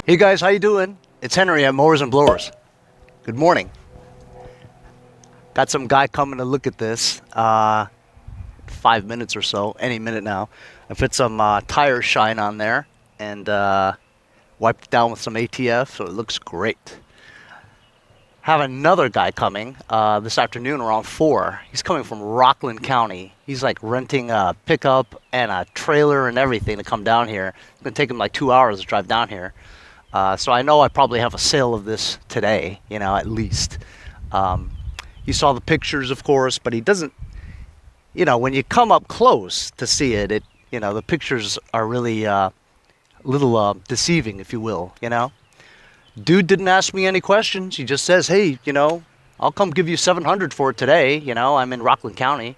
Hey guys, how you doing? It's Henry at Mowers and Blowers. Good morning. Got some guy coming to look at this. 5 minutes or so, any minute now. I put some tire shine on there and wiped it down with some ATF, so it looks great. Have another guy coming this afternoon around 4. He's coming from Rockland County. He's like renting a pickup and a trailer and everything to come down here. It's gonna take him like 2 hours to drive down here. So I know I probably have a sale of this today, you know, at least. You saw the pictures, of course, but he doesn't, you know, when you come up close to see it, you know, the pictures are really a little deceiving, if you will, you know. Dude didn't ask me any questions. He just says, hey, you know, I'll come give you $700 for it today. You know, I'm in Rockland County.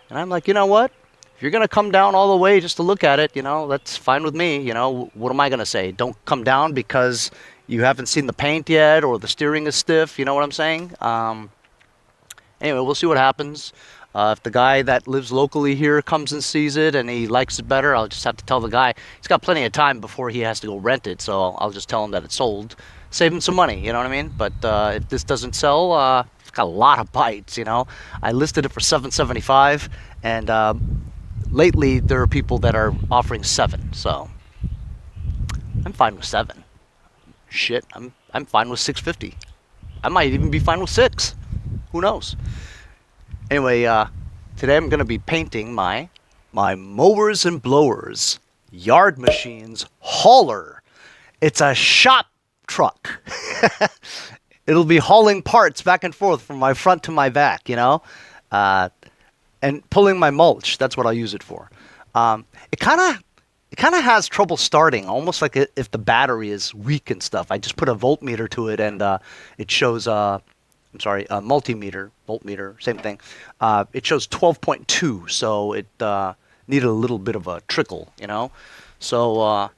And I'm like, you know what? If you're going to come down all the way just to look at it, you know, that's fine with me. You know, what am I going to say? Don't come down because you haven't seen the paint yet or the steering is stiff. You know what I'm saying? Anyway, we'll see what happens. If the guy that lives locally here comes and sees it and he likes it better, I'll just have to tell the guy. He's got plenty of time before he has to go rent it, so I'll just tell him that it's sold. Save him some money, you know what I mean? But if this doesn't sell, it's got a lot of bites, you know. I listed it for $775, and lately there are people that are offering $7, so I'm fine with $7. Shit, I'm fine with $650. I might even be fine with $6. Who knows? Anyway, today I'm going to be painting my Mowers and Blowers Yardmachines hauler. It's a shop truck. It'll be hauling parts back and forth from my front to my back, you know, and pulling my mulch. That's what I'll use it for. It kind of has trouble starting, almost like if the battery is weak and stuff. I just put a voltmeter to it, and it shows. I'm sorry, multimeter, voltmeter, same thing. It shows 12.2, so it needed a little bit of a trickle, you know. So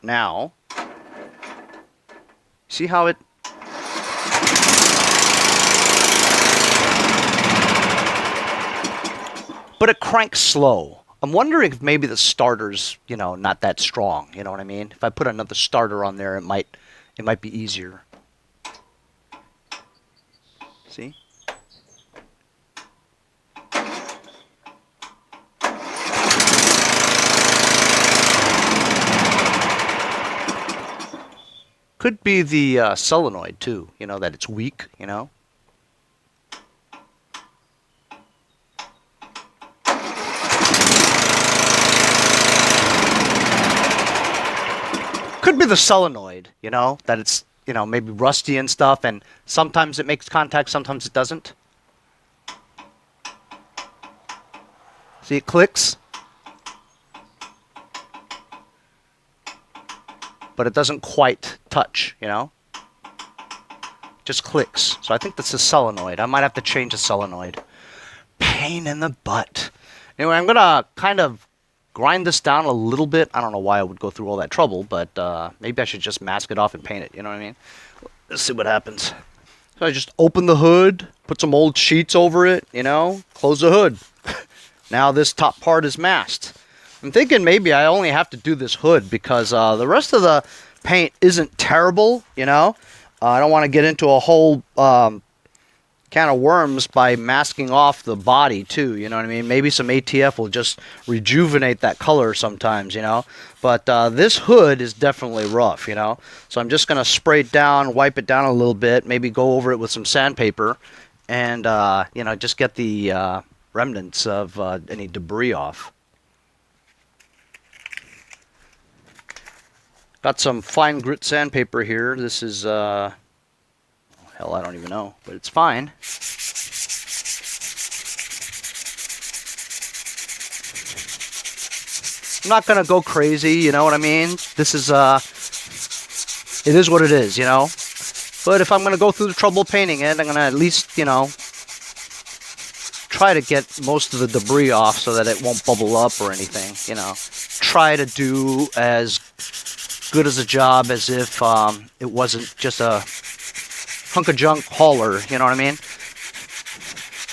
now, see how it. But it cranks slow. I'm wondering if maybe the starter's, you know, not that strong. You know what I mean? If I put another starter on there, it might be easier. See? Could be the solenoid too, you know, that it's weak, you know. Could be the solenoid, you know, that it's, you know, maybe rusty and stuff, and sometimes it makes contact, sometimes it doesn't. See, it clicks, but it doesn't quite touch, you know. Just clicks. So I think that's a solenoid. I might have to change the solenoid. Pain in the butt. Anyway, I'm gonna kind of grind this down a little bit. I don't know why I would go through all that trouble, but maybe I should just mask it off and paint it, you know what I mean? Let's see what happens. So I just open the hood, put some old sheets over it, you know, close the hood. Now this top part is masked. I'm thinking maybe I only have to do this hood because the rest of the paint isn't terrible, you know? I don't want to get into a whole can of worms by masking off the body too, you know what I mean? Maybe some ATF will just rejuvenate that color sometimes, you know? But this hood is definitely rough, you know? So I'm just going to spray it down, wipe it down a little bit, maybe go over it with some sandpaper, and, you know, just get the remnants of any debris off. Got some fine grit sandpaper here. This is, hell, I don't even know, but it's fine. I'm not gonna go crazy, you know what I mean? This is, it is what it is, you know? But if I'm gonna go through the trouble of painting it, I'm gonna at least, you know, try to get most of the debris off so that it won't bubble up or anything, you know? Try to do as good as a job as if it wasn't just a hunk of junk hauler, you know what I mean?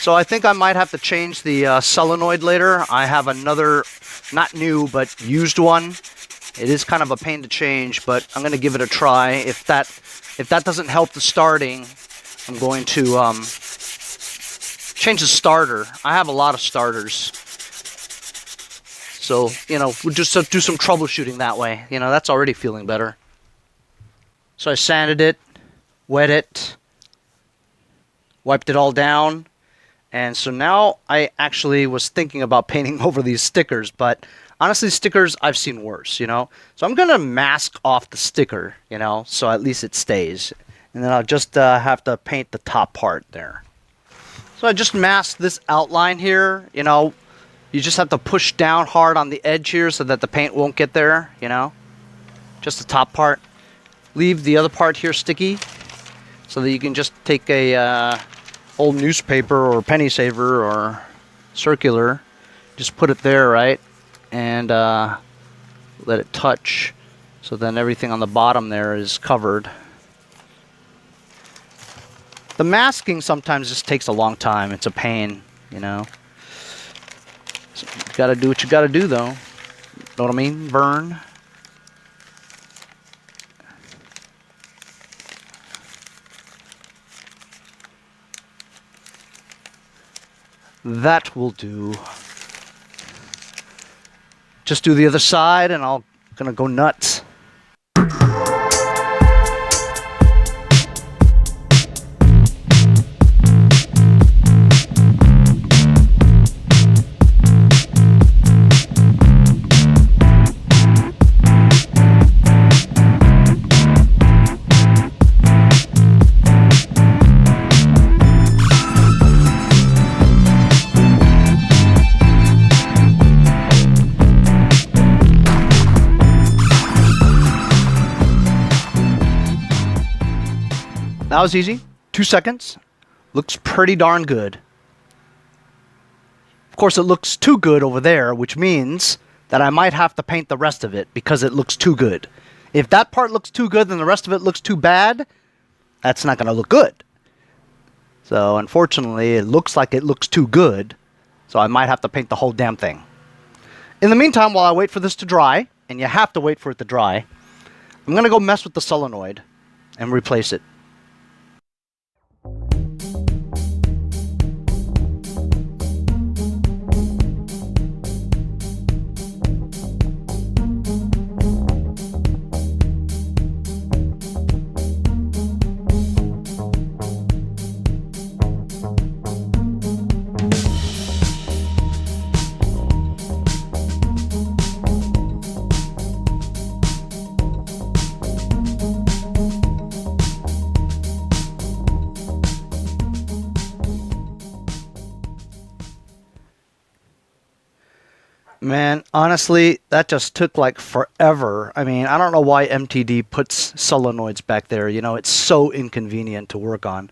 So I think I might have to change the solenoid later. I have another, not new, but used one It is kind of a pain to change, but I'm going to give it a try. If that doesn't help the starting, I'm going to change the starter. I have a lot of starters. So, you know, we'll just do some troubleshooting that way. You know, that's already feeling better. So I sanded it, wet it, wiped it all down. And so now I actually was thinking about painting over these stickers, but honestly, stickers I've seen worse, you know. So I'm going to mask off the sticker, you know, so at least it stays. And then I'll just have to paint the top part there. So I just masked this outline here, you know. You just have to push down hard on the edge here so that the paint won't get there, you know. Just the top part. Leave the other part here sticky so that you can just take a old newspaper or penny saver or circular, just put it there, right, and let it touch, so then everything on the bottom there is covered. The masking sometimes just takes a long time. It's a pain, you know. So you gotta do what you gotta do, though. Know what I mean? Burn. That will do. Just do the other side and I'm gonna go nuts. That was easy. 2 seconds. Looks pretty darn good. Of course, it looks too good over there, which means that I might have to paint the rest of it because it looks too good. If that part looks too good and the rest of it looks too bad, that's not going to look good. So, unfortunately, it looks like it looks too good, so I might have to paint the whole damn thing. In the meantime, while I wait for this to dry, and you have to wait for it to dry, I'm going to go mess with the solenoid and replace it. Man, honestly, that just took like forever. I mean, I don't know why MTD puts solenoids back there. You know, it's so inconvenient to work on.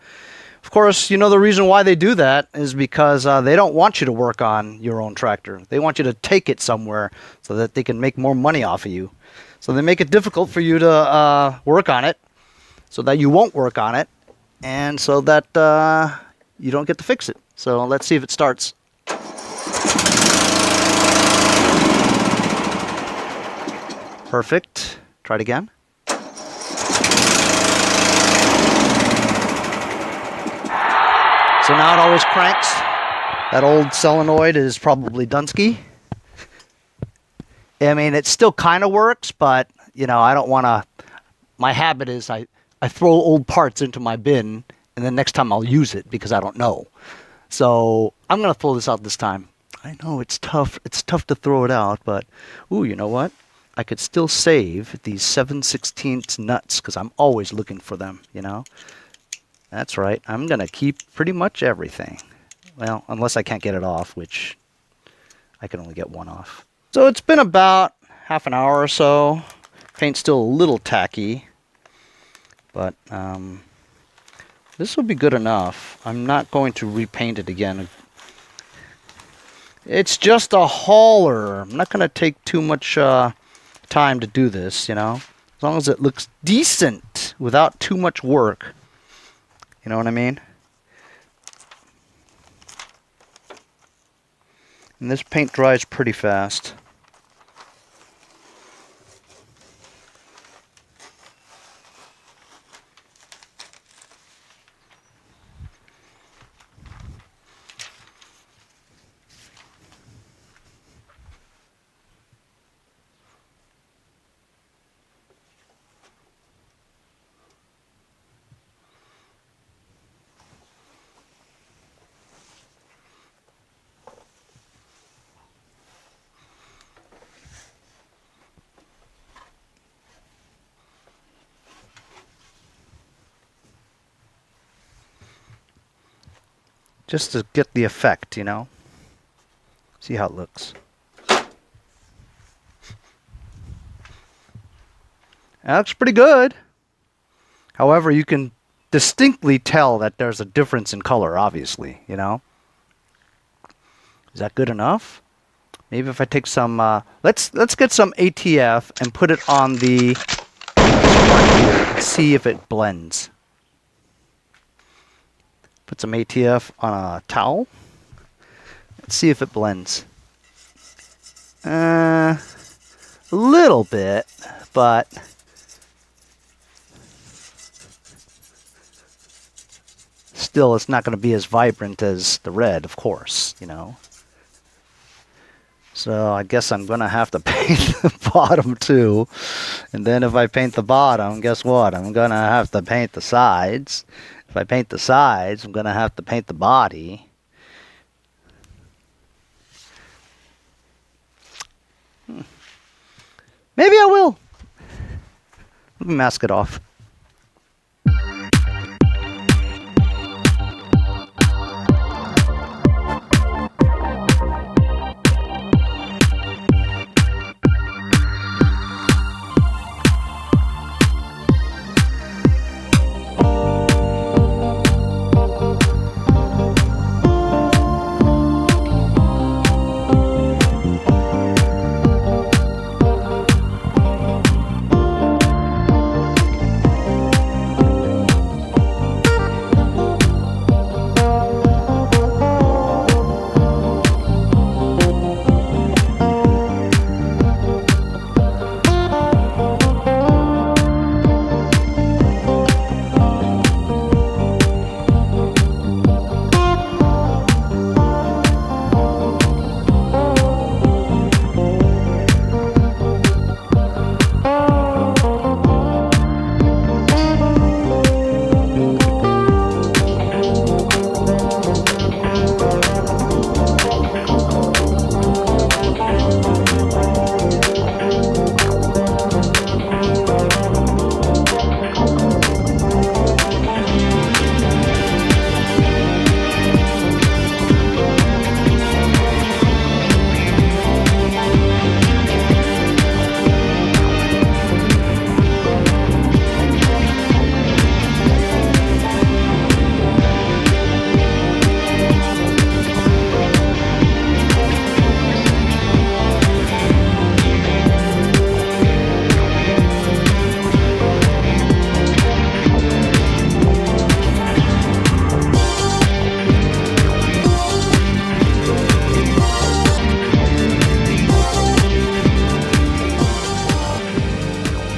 Of course, you know, the reason why they do that is because they don't want you to work on your own tractor. They want you to take it somewhere so that they can make more money off of you. So they make it difficult for you to work on it so that you won't work on it and so that you don't get to fix it. So let's see if it starts. Perfect. Try it again. So now it always cranks. That old solenoid is probably Dunsky. I mean, it still kind of works, but, you know, I don't want to... My habit is I throw old parts into my bin, and then next time I'll use it because I don't know. So I'm going to throw this out this time. I know it's tough. It's tough to throw it out, but, ooh, you know what? I could still save these 7/16 nuts because I'm always looking for them, you know? That's right. I'm going to keep pretty much everything. Well, unless I can't get it off, which I can only get one off. So it's been about half an hour or so. Paint's still a little tacky, but this will be good enough. I'm not going to repaint it again. It's just a hauler. I'm not going to take too much time to do this, you know, as long as it looks decent without too much work. You know what I mean? And this paint dries pretty fast. just to get the effect, you know. See how it looks. That looks pretty good. However, you can distinctly tell that there's a difference in color, obviously, you know. Is that good enough? Maybe if I take some, let's get some ATF and put it on the and see if it blends. Put some ATF on a towel. Let's see if it blends. A little bit, but still it's not going to be as vibrant as the red, of course, you know. So I guess I'm going to have to paint the bottom too. And then if I paint the bottom, guess what? I'm going to have to paint the sides. If I paint the sides, I'm going to have to paint the body. Maybe I will. Let me mask it off.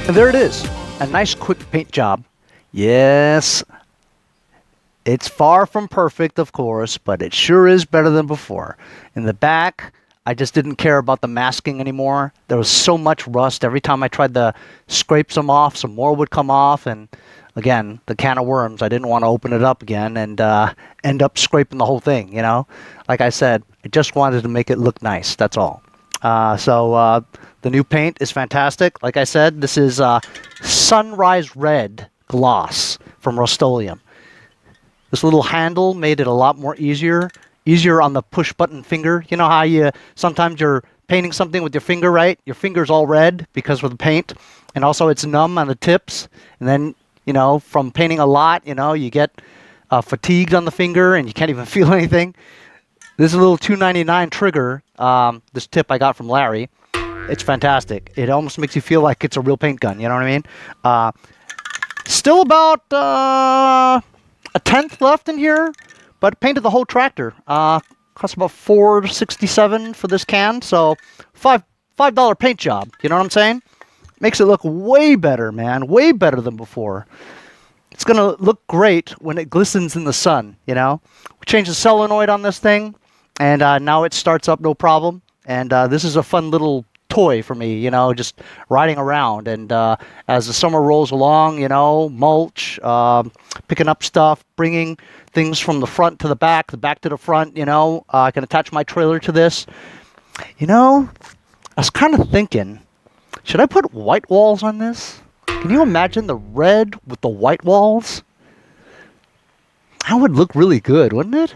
And there it is, a nice quick paint job. Yes, it's far from perfect, of course, but it sure is better than before. In the back, I just didn't care about the masking anymore. There was so much rust. Every time I tried to scrape some off, some more would come off. And again, the can of worms, I didn't want to open it up again and end up scraping the whole thing, you know. Like I said, I just wanted to make it look nice, that's all. So the new paint is fantastic. Like I said, this is Sunrise Red Gloss from Rustoleum. This little handle made it a lot more easier on the push button finger. You know how sometimes you're painting something with your finger, right? Your finger's all red because of the paint, and also it's numb on the tips. And then, you know, from painting a lot, you know, you get fatigued on the finger and you can't even feel anything. This is a little $2.99 trigger. This tip I got from Larry. It's fantastic. It almost makes you feel like it's a real paint gun. You know what I mean? Still about a tenth left in here, but painted the whole tractor. Cost about $4.67 for this can, so $5 paint job. You know what I'm saying? Makes it look way better, man. Way better than before. It's gonna look great when it glistens in the sun. You know, we changed the solenoid on this thing, and now it starts up no problem. And this is a fun little toy for me, you know, just riding around. And as the summer rolls along, you know, mulch, picking up stuff, bringing things from the front to the back to the front, you know. I can attach my trailer to this. You know, I was kind of thinking, should I put white walls on this? Can you imagine the red with the white walls? That would look really good, wouldn't it?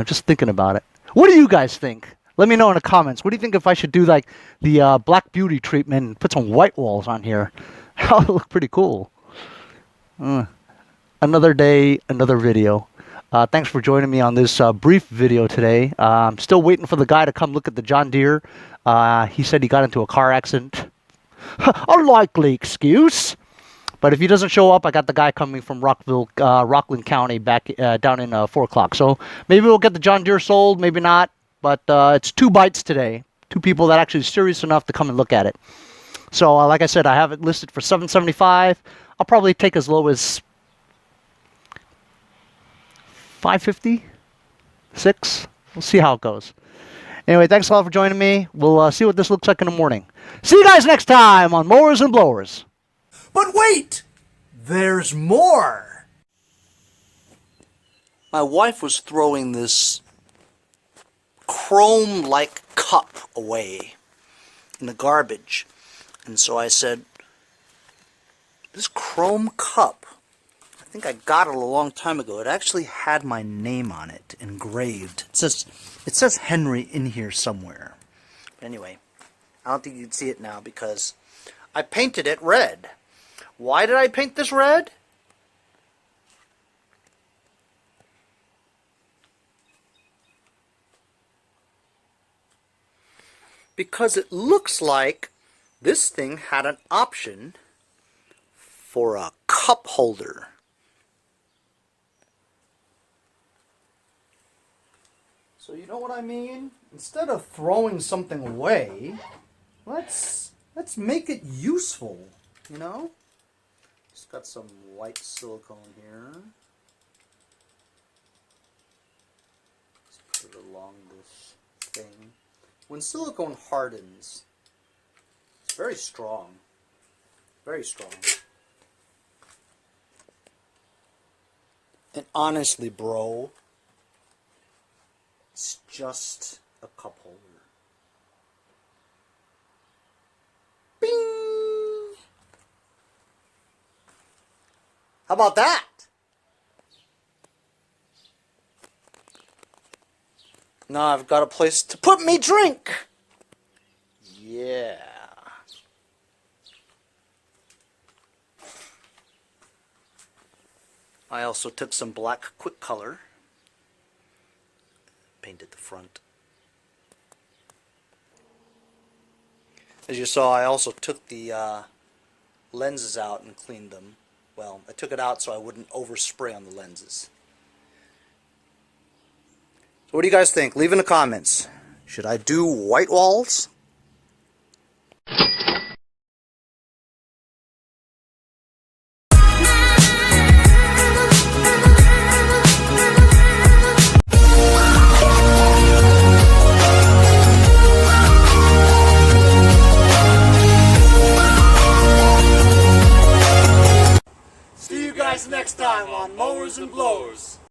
Just thinking about it. What do you guys think? Let me know in the comments. What do you think if I should do like the Black Beauty treatment and put some white walls on here? That would look pretty cool. Another day, another video. Thanks for joining me on this brief video today. I'm still waiting for the guy to come look at the John Deere. He said he got into a car accident. A likely excuse. But if he doesn't show up, I got the guy coming from Rockland County back down in 4 o'clock. So maybe we'll get the John Deere sold, maybe not. But it's 2 bites today. 2 people that actually serious enough to come and look at it. So like I said, I have it listed for $775. I'll probably take as low as $550, $6. We'll see how it goes. Anyway, thanks a lot for joining me. We'll see what this looks like in the morning. See you guys next time on Mowers and Blowers. But wait! There's more! My wife was throwing this chrome-like cup away in the garbage. And so I said, this chrome cup, I think I got it a long time ago. It actually had my name on it, engraved. It says Henry in here somewhere. But anyway, I don't think you can see it now because I painted it red. Why did I paint this red? Because it looks like this thing had an option for a cup holder. So you know what I mean? Instead of throwing something away, let's make it useful, you know? Just got some white silicone here. Just put it along this thing. When silicone hardens, it's very strong. Very strong. And honestly, bro, it's just a cup holder. Bing! How about that? Now I've got a place to put me drink. Yeah. I also took some black quick color, painted the front. As you saw, I also took the lenses out and cleaned them. Well, I took it out so I wouldn't overspray on the lenses. So what do you guys think? Leave in the comments. Should I do white walls? See you guys next time on Mowers and Blowers.